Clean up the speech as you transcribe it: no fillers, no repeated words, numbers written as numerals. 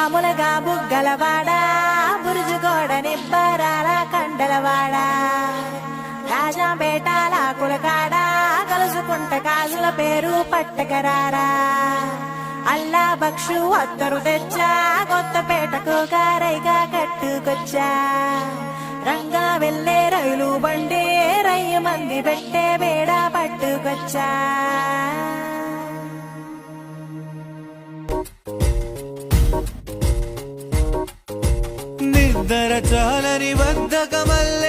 మామూలుగా బుగ్గలవాడా బురుజుగోడ నిబ్బరాల కండలవాడా రాజాపేటాల కులకాడా కలుసుకుంట కాజుల పేరు పట్టకరారా అల్లా బక్షు అత్తరు తెచ్చా కొత్తపేటకు కారైగా కట్టుకొచ్చా రంగా వెళ్ళే రైలు బండి రయ్య మంది పెట్టే బేడ పట్టుకొచ్చా నిద్ర చాలని బద్ధకమల్ల